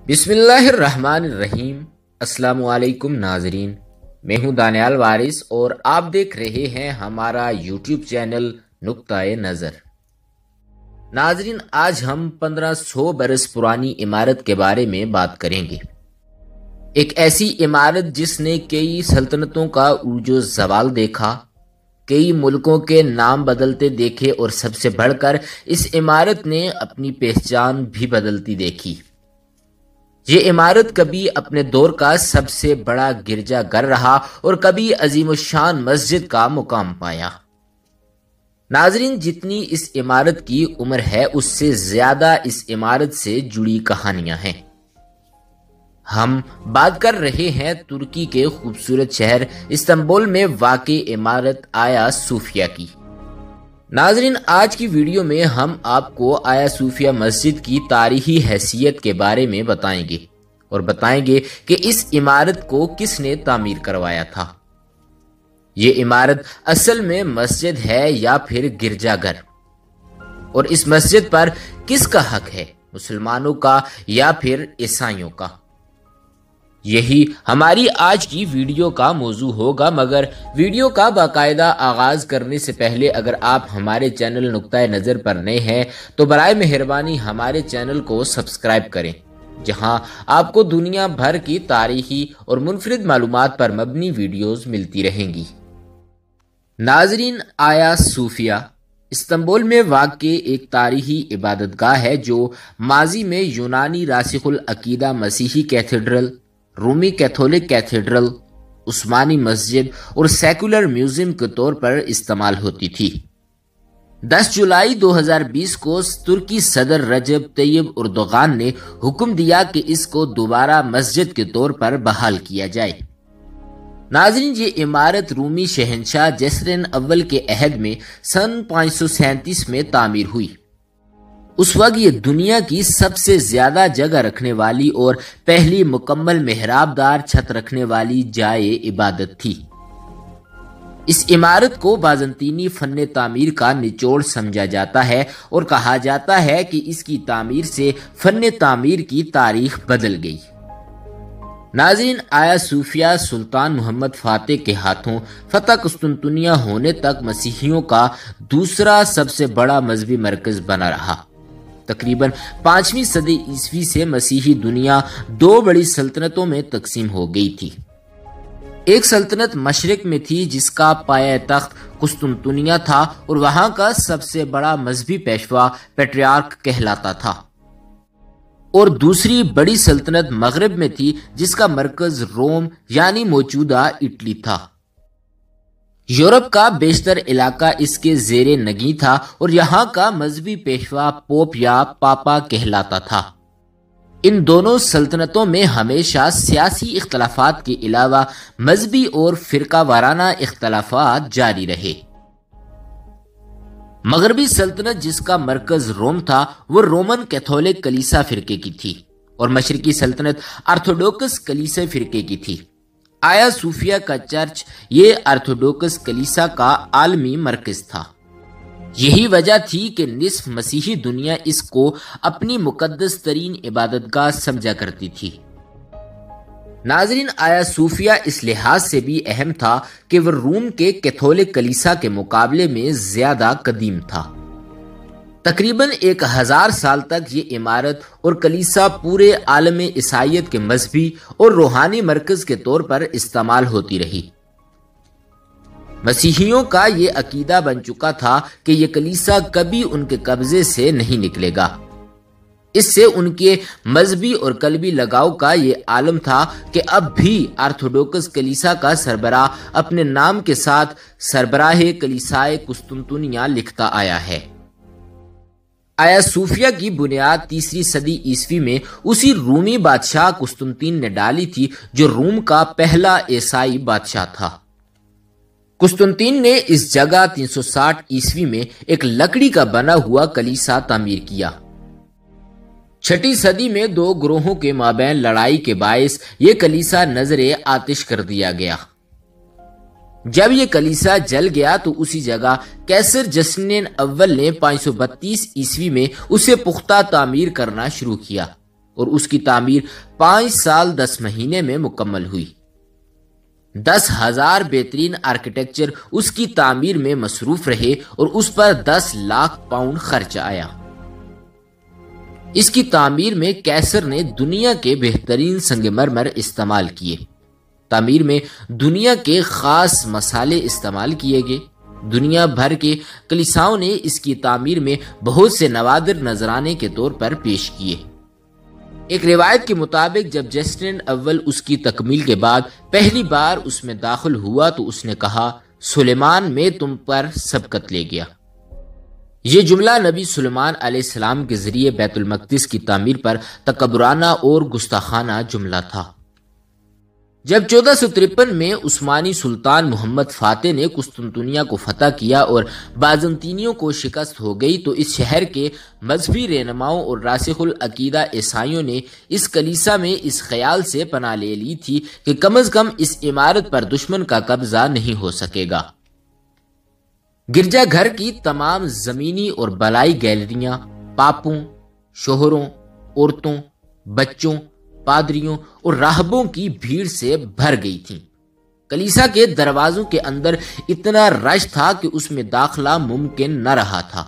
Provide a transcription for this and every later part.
بسم اللہ الرحمن الرحیم۔ السلام علیکم ناظرین، میں ہوں دانیال وارث اور آپ دیکھ رہے ہیں ہمارا یوٹیوب چینل نقطہ نظر۔ ناظرین، آج ہم 1500 برس پرانی عمارت کے بارے میں بات کریں گے۔ ایک ایسی عمارت جس نے کئی سلطنتوں کا عروج و زوال دیکھا، کئی ملکوں کے نام بدلتے دیکھے اور سب سے بڑھ کر اس عمارت نے اپنی پہچان بھی بدلتی دیکھی۔ یہ عمارت کبھی اپنے دور کا سب سے بڑا گرجا گھر رہا اور کبھی عظیم الشان مسجد کا مقام پایا۔ ناظرین، جتنی اس عمارت کی عمر ہے اس سے زیادہ اس عمارت سے جڑی کہانیاں ہیں۔ ہم بات کر رہے ہیں ترکی کے خوبصورت شہر استنبول میں واقع عمارت آیا صوفیہ کی۔ ناظرین، آج کی ویڈیو میں ہم آپ کو آیا صوفیہ مسجد کی تاریخی حیثیت کے بارے میں بتائیں گے اور بتائیں گے کہ اس عمارت کو کس نے تعمیر کروایا تھا۔ یہ عمارت اصل میں مسجد ہے یا پھر گرجا گھر، اور اس مسجد پر کس کا حق ہے، مسلمانوں کا یا پھر عیسائیوں کا؟ یہی ہماری آج کی ویڈیو کا موضوع ہوگا، مگر ویڈیو کا باقاعدہ آغاز کرنے سے پہلے اگر آپ ہمارے چینل نقطہ نظر پر نئے ہیں تو برائے مہربانی ہمارے چینل کو سبسکرائب کریں، جہاں آپ کو دنیا بھر کی تاریخی اور منفرد معلومات پر مبنی ویڈیوز ملتی رہیں گی۔ ناظرین، آیا صوفیہ استنبول میں واقع ایک تاریخی عبادت گاہ ہے جو ماضی میں یونانی راسخ العقیدہ مسیحی کیتھیڈرل، رومی کیتھولک کیتھیڈرل، عثمانی مسجد اور سیکولر میوزیم کے طور پر استعمال ہوتی تھی۔ 10 جولائی 2020 کو ترکی صدر رجب طیب اردوغان نے حکم دیا کہ اس کو دوبارہ مسجد کے طور پر بحال کیا جائے۔ ناظرین، یہ عمارت رومی شہنشاہ جسرین اول کے عہد میں سن 537 میں تعمیر ہوئی۔ اس وقت یہ دنیا کی سب سے زیادہ جگہ رکھنے والی اور پہلی مکمل محراب دار چھت رکھنے والی جائے عبادت تھی۔ اس عمارت کو بازنطینی فن تعمیر کا نچوڑ سمجھا جاتا ہے اور کہا جاتا ہے کہ اس کی تعمیر سے فن تعمیر کی تاریخ بدل گئی۔ ناظرین، آیا صوفیہ سلطان محمد فاتح کے ہاتھوں فتح قسطنطنیہ ہونے تک مسیحیوں کا دوسرا سب سے بڑا مذہبی مرکز بنا رہا۔ تقریباً 5ویں صدی عیسوی سے مسیحی دنیا 2 بڑی سلطنتوں میں تقسیم ہو گئی تھی۔ ایک سلطنت مشرق میں تھی جس کا پایہ تخت قسطنطنیہ تھا اور وہاں کا سب سے بڑا مذہبی پیشوا پیٹریارک کہلاتا تھا، اور دوسری بڑی سلطنت مغرب میں تھی جس کا مرکز روم یعنی موجودہ اٹلی تھا۔ یورپ کا بیشتر علاقہ اس کے زیر نگیں تھا اور یہاں کا مذہبی پیشوا پوپ یا پاپا کہلاتا تھا۔ ان دونوں سلطنتوں میں ہمیشہ سیاسی اختلافات کے علاوہ مذہبی اور فرقہ وارانہ اختلافات جاری رہے۔ مغربی سلطنت جس کا مرکز روم تھا وہ رومن کیتھولک کلیسا فرقے کی تھی، اور مشرقی سلطنت آرتھوڈوکس کلیسا فرقے کی تھی۔ آیا صوفیہ کا چرچ یہ آرتھوڈوکس کلیسا کا عالمی مرکز تھا۔ یہی وجہ تھی کہ نصف مسیحی دنیا اس کو اپنی مقدس ترین عبادت گاہ سمجھا کرتی تھی۔ ناظرین، آیا صوفیہ اس لحاظ سے بھی اہم تھا کہ وہ روم کے کیتھولک کلیسا کے مقابلے میں زیادہ قدیم تھا۔ تقریباً 1000 سال تک یہ عمارت اور کلیسا پورے عالم عیسائیت کے مذہبی اور روحانی مرکز کے طور پر استعمال ہوتی رہی۔ مسیحیوں کا یہ عقیدہ بن چکا تھا کہ یہ کلیسا کبھی ان کے قبضے سے نہیں نکلے گا۔ اس سے ان کے مذہبی اور قلبی لگاؤ کا یہ عالم تھا کہ اب بھی آرتھوڈوکس کلیسا کا سربراہ اپنے نام کے ساتھ سربراہ کلیسائے قسطنطنیہ لکھتا آیا ہے۔ آیا صوفیہ کی بنیاد 3 صدی عیسوی میں اسی رومی بادشاہ قسطنطین نے ڈالی تھی جو روم کا پہلا عیسائی بادشاہ تھا۔ قسطنطین نے اس جگہ 360 عیسوی میں ایک لکڑی کا بنا ہوا کلیسا تعمیر کیا۔ 6 صدی میں 2 گروہوں کے مابین لڑائی کے باعث یہ کلیسا نظر آتش کر دیا گیا۔ جب یہ کلیسا جل گیا تو اسی جگہ کیسر جسٹین اول نے 532 عیسوی میں اسے پختہ تعمیر کرنا شروع کیا، اور اس کی تعمیر 5 سال 10 مہینے میں مکمل ہوئی۔ 10,000 بہترین آرکیٹیکچر اس کی تعمیر میں مصروف رہے اور اس پر 10 لاکھ پاؤنڈ خرچ آیا۔ اس کی تعمیر میں کیسر نے دنیا کے بہترین سنگ مرمر استعمال کیے۔ تعمیر میں دنیا کے خاص مصالحے استعمال کیے گئے۔ دنیا بھر کے کلیساؤں نے اس کی تعمیر میں بہت سے نوادر نذرانے کے طور پر پیش کیے۔ ایک روایت کے مطابق جب جسٹن اول اس کی تکمیل کے بعد پہلی بار اس میں داخل ہوا تو اس نے کہا، سلیمان میں تم پر سبقت لے گیا۔ یہ جملہ نبی سلیمان علیہ السلام کے ذریعے بیت المقدس کی تعمیر پر تکبرانہ اور گستاخانہ جملہ تھا۔ جب 1453 میں عثمانی سلطان محمد فاتح نے قسطنطنیہ کو فتح کیا اور بازنطینیوں کو شکست ہو گئی تو اس شہر کے مذہبی رہنماؤں اور راسخ العقیدہ عیسائیوں نے اس کلیسا میں اس خیال سے پناہ لے لی تھی کہ کم از کم اس عمارت پر دشمن کا قبضہ نہیں ہو سکے گا۔ گرجا گھر کی تمام زمینی اور بالائی گیلریاں پاپوں، شوہروں، عورتوں، بچوں، پادریوں اور راہبوں کی بھیڑ سے بھر گئی تھیں۔ کلیسا کے دروازوں کے اندر اتنا رش تھا کہ اس میں داخلہ ممکن نہ رہا تھا،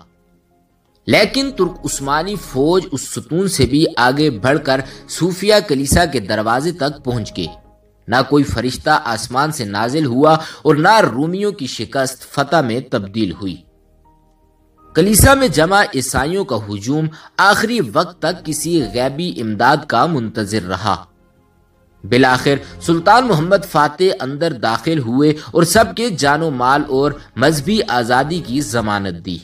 لیکن ترک عثمانی فوج اس ستون سے بھی آگے بڑھ کر صوفیہ کلیسا کے دروازے تک پہنچ گئے۔ نہ کوئی فرشتہ آسمان سے نازل ہوا اور نہ رومیوں کی شکست فتح میں تبدیل ہوئی۔ کلیسا میں جمع عیسائیوں کا ہجوم آخری وقت تک کسی غیبی امداد کا منتظر رہا۔ بالآخر سلطان محمد فاتح اندر داخل ہوئے اور سب کے جان و مال اور مذہبی آزادی کی ضمانت دی۔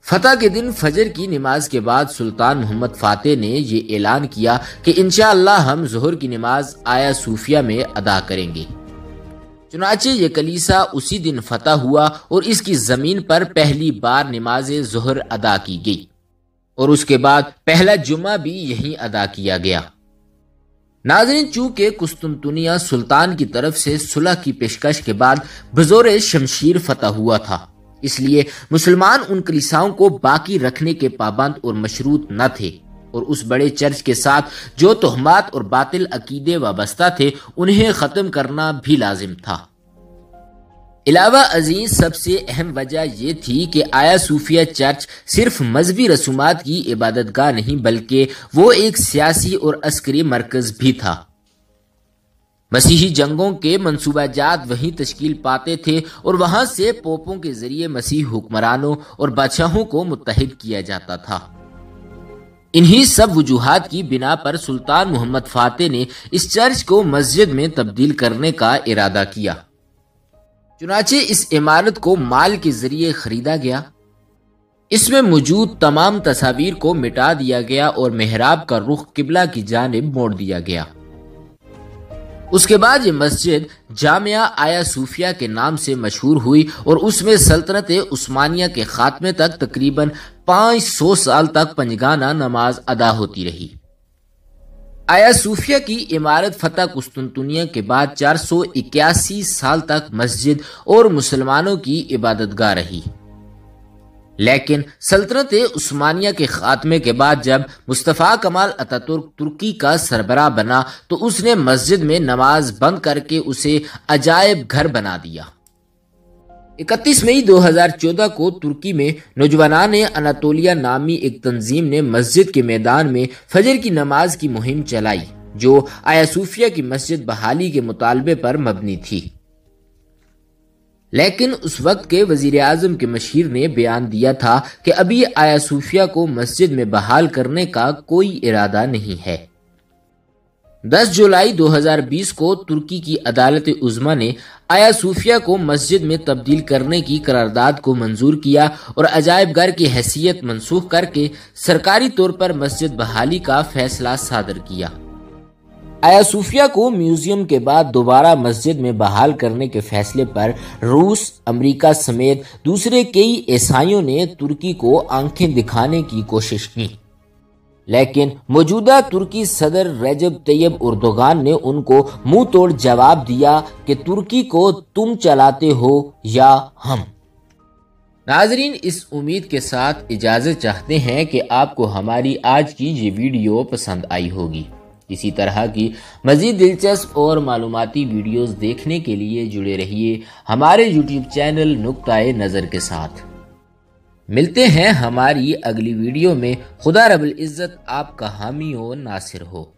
فتح کے دن فجر کی نماز کے بعد سلطان محمد فاتح نے یہ اعلان کیا کہ انشاءاللہ ہم ظہر کی نماز آیا صوفیہ میں ادا کریں گے۔ چنانچہ یہ کلیسا اسی دن فتح ہوا اور اس کی زمین پر پہلی بار نماز ظہر ادا کی گئی اور اس کے بعد پہلا جمعہ بھی یہیں ادا کیا گیا۔ ناظرین، چونکہ قسطنطنیہ سلطان کی طرف سے صلح کی پیشکش کے بعد بزور شمشیر فتح ہوا تھا، اس لیے مسلمان ان کلیساؤں کو باقی رکھنے کے پابند اور مشروط نہ تھے اور اس بڑے چرچ کے ساتھ جو تہمات اور باطل عقیدے وابستہ تھے انہیں ختم کرنا بھی لازم تھا۔ علاوہ ازیں سب سے اہم وجہ یہ تھی کہ آیا صوفیہ چرچ صرف مذہبی رسومات کی عبادت گاہ نہیں بلکہ وہ ایک سیاسی اور عسکری مرکز بھی تھا۔ مسیحی جنگوں کے منصوبہ جات وہیں تشکیل پاتے تھے اور وہاں سے پوپوں کے ذریعے مسیح حکمرانوں اور بادشاہوں کو متحد کیا جاتا تھا۔ انہی سب وجوہات کی بنا پر سلطان محمد فاتح نے اس چرچ کو مسجد میں تبدیل کرنے کا ارادہ کیا۔ چنانچہ اس عمارت کو مال کے ذریعے خریدا گیا۔ اس میں موجود تمام تصاویر کو مٹا دیا گیا اور محراب کا رخ قبلہ کی جانب موڑ دیا گیا۔ اس کے بعد یہ مسجد جامعہ آیا صوفیہ کے نام سے مشہور ہوئی اور اس میں سلطنت عثمانیہ کے خاتمے تک تقریباً 500 سال تک پنجگانہ نماز ادا ہوتی رہی۔ آیا صوفیہ کی عمارت فتح قسطنطنیہ کے بعد 481 سال تک مسجد اور مسلمانوں کی عبادت گاہ رہی، لیکن سلطنت عثمانیہ کے خاتمے کے بعد جب مصطفیٰ کمال اتاتürk ترکی کا سربراہ بنا تو اس نے مسجد میں نماز بند کر کے اسے عجائب گھر بنا دیا۔ 31 مئی 2014 کو ترکی میں نوجوانان اناطولیہ نامی ایک تنظیم نے مسجد کے میدان میں فجر کی نماز کی مہم چلائی جو آیا صوفیہ کی مسجد بحالی کے مطالبے پر مبنی تھی، لیکن اس وقت کے وزیر اعظم کے مشیر نے بیان دیا تھا کہ ابھی آیا صوفیہ کو مسجد میں بحال کرنے کا کوئی ارادہ نہیں ہے۔ 10 جولائی 2020 کو ترکی کی عدالت عظمیٰ نے آیا صوفیہ کو مسجد میں تبدیل کرنے کی قرارداد کو منظور کیا اور عجائب گھر کی حیثیت منسوخ کر کے سرکاری طور پر مسجد بحالی کا فیصلہ صادر کیا۔ آیا صوفیہ کو میوزیم کے بعد دوبارہ مسجد میں بحال کرنے کے فیصلے پر روس، امریکہ سمیت دوسرے کئی عیسائیوں نے ترکی کو آنکھیں دکھانے کی کوشش کی، لیکن موجودہ ترکی صدر رجب طیب اردوغان نے ان کو منہ توڑ جواب دیا کہ ترکی کو تم چلاتے ہو یا ہم۔ ناظرین، اس امید کے ساتھ اجازت چاہتے ہیں کہ آپ کو ہماری آج کی یہ ویڈیو پسند آئی ہوگی۔ اسی طرح کی مزید دلچسپ اور معلوماتی ویڈیوز دیکھنے کے لیے جڑے رہیے ہمارے یوٹیوب چینل نقطہ نظر کے ساتھ۔ ملتے ہیں ہماری اگلی ویڈیو میں۔ خدا رب العزت آپ کا حامی و ناصر ہو۔